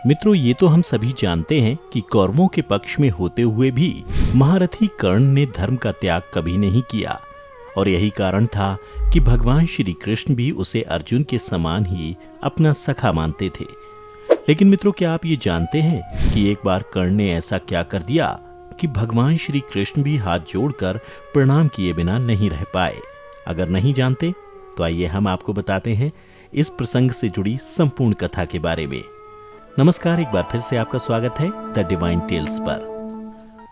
मित्रों, ये तो हम सभी जानते हैं कि कौरवों के पक्ष में होते हुए भी महारथी कर्ण ने धर्म का त्याग कभी नहीं किया और यही कारण था कि भगवान श्री कृष्ण भी उसे अर्जुन के समान ही अपना सखा मानते थे। लेकिन मित्रों, क्या आप ये जानते हैं कि एक बार कर्ण ने ऐसा क्या कर दिया कि भगवान श्री कृष्ण भी हाथ जोड़कर प्रणाम किए बिना नहीं रह पाए? अगर नहीं जानते तो आइए हम आपको बताते हैं इस प्रसंग से जुड़ी संपूर्ण कथा के बारे में। नमस्कार, एक बार फिर से आपका स्वागत है द डिवाइन टेल्स पर।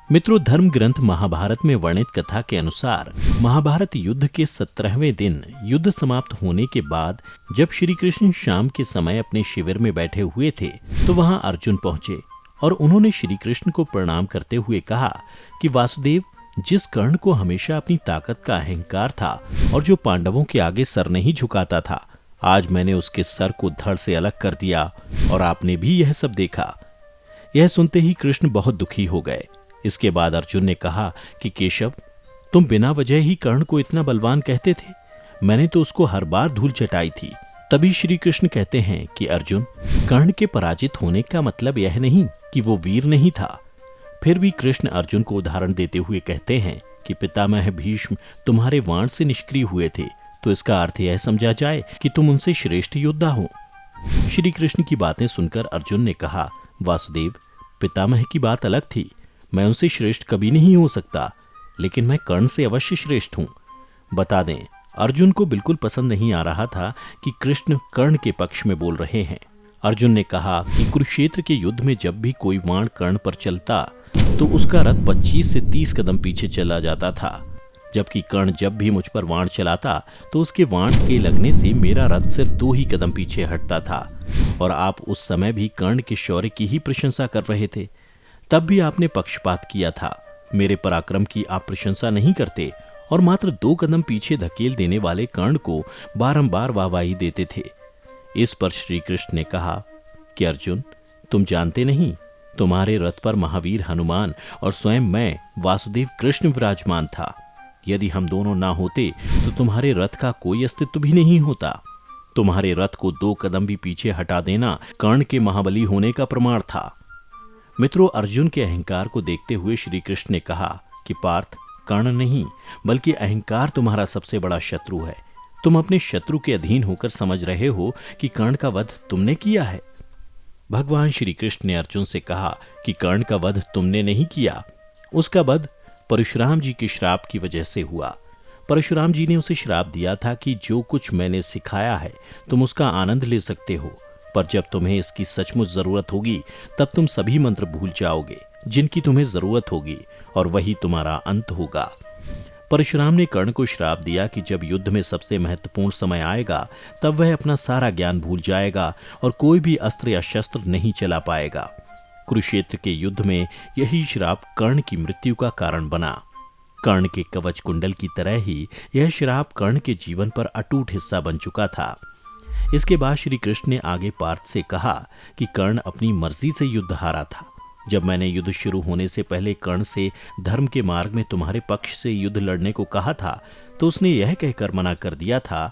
मित्रों, धर्म ग्रंथ महाभारत में वर्णित कथा के अनुसार महाभारत युद्ध के 17वें दिन युद्ध समाप्त होने के बाद जब श्री कृष्ण शाम के समय अपने शिविर में बैठे हुए थे तो वहां अर्जुन पहुंचे और उन्होंने श्री कृष्ण को प्रणाम करते हुए कहा कि वासुदेव, जिस कर्ण को हमेशा अपनी ताकत का अहंकार था और जो पांडवों के आगे सर नहीं झुकाता था, आज मैंने उसके सर को धड़ से अलग कर दिया और आपने भी यह सब देखा। यह सुनते ही कृष्ण बहुत दुखी हो गए। इसके बाद अर्जुन ने कहा कि केशव, तुम बिना वजह ही कर्ण को इतना बलवान कहते थे। मैंने तो उसको हर बार धूल चटाई थी। तभी श्री कृष्ण कहते हैं कि अर्जुन, कर्ण के पराजित होने का मतलब यह नहीं कि वो वीर नहीं था। फिर भी कृष्ण अर्जुन को उदाहरण देते हुए कहते हैं कि पितामह भीष्म तुम्हारे वाण से निष्क्रिय हुए थे, तो इसका अर्थ यह समझा जाए कि तुम उनसे श्रेष्ठ योद्धा हो। श्री कृष्ण की बातें सुनकर अर्जुन ने कहा, वासुदेव, पितामह की बात अलग थी। मैं उनसे श्रेष्ठ कभी नहीं हो सकता, लेकिन मैं कर्ण से अवश्य श्रेष्ठ हूं। बता दें, अर्जुन को बिल्कुल पसंद नहीं आ रहा था कि कृष्ण कर्ण के पक्ष में बोल रहे हैं। अर्जुन ने कहा कि कुरुक्षेत्र के युद्ध में जब भी कोई वाण कर्ण पर चलता तो उसका रथ 25 से 30 कदम पीछे चला जाता था, जबकि कर्ण जब भी मुझ पर वाण चलाता तो उसके वाण के लगने से मेरा रथ सिर्फ 2 ही कदम पीछे हटता था। और आप उस समय भी कर्ण के शौर्य की ही प्रशंसा कर रहे थे। तब भी आपने पक्षपात किया था। मेरे पराक्रम की आप प्रशंसा नहीं करते और मात्र 2 कदम पीछे धकेल देने वाले कर्ण को बारंबार वाहवाही देते थे। इस पर श्री कृष्ण ने कहा कि अर्जुन, तुम जानते नहीं, तुम्हारे रथ पर महावीर हनुमान और स्वयं मैं वासुदेव कृष्ण विराजमान था। यदि हम दोनों ना होते तो तुम्हारे रथ का कोई अस्तित्व भी नहीं होता। तुम्हारे रथ को 2 कदम भी पीछे हटा देना कर्ण के महाबली होने का प्रमाण था। मित्रों, अर्जुन के अहंकार को देखते हुए श्री कृष्ण ने कहा कि पार्थ, कर्ण नहीं बल्कि अहंकार तुम्हारा सबसे बड़ा शत्रु है। तुम अपने शत्रु के अधीन होकर समझ रहे हो कि कर्ण का वध तुमने किया है। भगवान श्री कृष्ण ने अर्जुन से कहा कि कर्ण का वध तुमने नहीं किया, उसका वध परशुराम जी के श्राप की वजह से हुआ। परशुराम जी ने उसे श्राप दिया था कि जो कुछ मैंने सिखाया है तुम उसका आनंद ले सकते हो, पर जब तुम्हें इसकी सचमुच जरूरत होगी तब तुम सभी मंत्र भूल जाओगे जिनकी तुम्हें जरूरत होगी और वही तुम्हारा अंत होगा। परशुराम ने कर्ण को श्राप दिया कि जब युद्ध में सबसे महत्वपूर्ण समय आएगा तब वह अपना सारा ज्ञान भूल जाएगा और कोई भी अस्त्र या शस्त्र नहीं चला पाएगा। कुरुक्षेत्र के युद्ध में यही श्राप कर्ण की मृत्यु का कारण बना। कर्ण के कवच कुंडल की तरह ही यह श्राप कर्ण के जीवन पर अटूट हिस्सा बन चुका था। इसके बाद श्री कृष्ण ने आगे पार्थ से कहा कि कर्ण अपनी मर्जी से युद्ध हारा था। जब मैंने युद्ध शुरू होने से पहले कर्ण से धर्म के मार्ग में तुम्हारे पक्ष से युद्ध लड़ने को कहा था तो उसने यह कहकर मना कर दिया था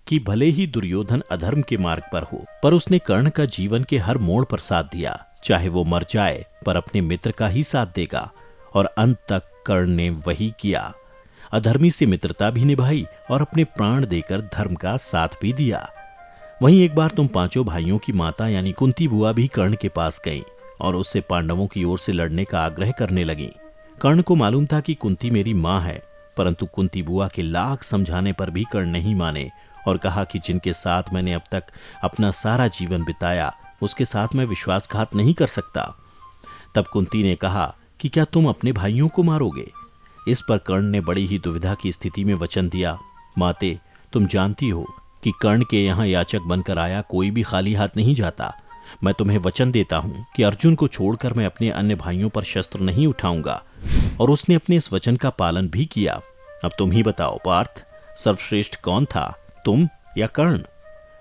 कि भले ही दुर्योधन अधर्म के मार्ग पर हो, पर उसने कर्ण का जीवन के हर मोड़ पर साथ दिया। चाहे वो मर जाए पर अपने मित्र का ही साथ देगा, और अंत तक कर्ण ने वही किया। अधर्मी से मित्रता भी निभाई और अपने प्राण देकर धर्म का साथ भी दिया। वहीं एक बार तुम 5 भाइयों की माता यानी कुंती बुआ भी कर्ण के पास गईं और उससे पांडवों की ओर से लड़ने का आग्रह करने लगी। कर्ण को मालूम था कि कुंती मेरी मां है, परंतु कुंती बुआ के लाख समझाने पर भी कर्ण नहीं माने और कहा कि जिनके साथ मैंने अब तक अपना सारा जीवन बिताया उसके साथ मैं विश्वासघात नहीं कर सकता। तब कुंती ने कहा कि क्या तुम अपने भाइयों को मारोगे? इस पर कर्ण ने बड़ी ही दुविधा की स्थिति में वचन दिया, माते, तुम जानती हो कि कर्ण के यहाँ याचक बनकर आया कोई भी खाली हाथ नहीं जाता। मैं तुम्हें वचन देता हूं कि अर्जुन को छोड़कर मैं अपने अन्य भाइयों पर शस्त्र नहीं उठाऊंगा। और उसने अपने इस वचन का पालन भी किया। अब तुम ही बताओ पार्थ, सर्वश्रेष्ठ कौन था, तुम या कर्ण?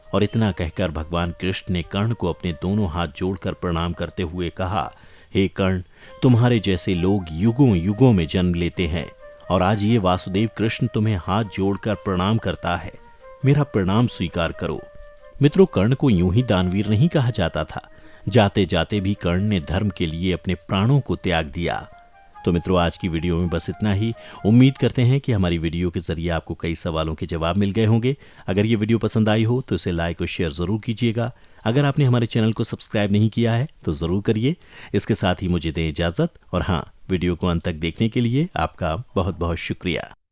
और इतना कहकर भगवान कृष्ण ने कर्ण को अपने दोनों हाथ जोड़कर प्रणाम करते हुए कहा, हे कर्ण, तुम्हारे जैसे लोग युगों युगों में जन्म लेते हैं और आज ये वासुदेव कृष्ण तुम्हें हाथ जोड़कर प्रणाम करता है। मेरा प्रणाम स्वीकार करो। मित्रों, कर्ण को यूं ही दानवीर नहीं कहा जाता था। जाते जाते भी कर्ण ने धर्म के लिए अपने प्राणों को त्याग दिया। तो मित्रों, आज की वीडियो में बस इतना ही। उम्मीद करते हैं कि हमारी वीडियो के जरिए आपको कई सवालों के जवाब मिल गए होंगे। अगर ये वीडियो पसंद आई हो तो इसे लाइक और शेयर जरूर कीजिएगा। अगर आपने हमारे चैनल को सब्सक्राइब नहीं किया है तो जरूर करिए। इसके साथ ही मुझे दें इजाजत, और हाँ, वीडियो को अंत तक देखने के लिए आपका बहुत बहुत शुक्रिया।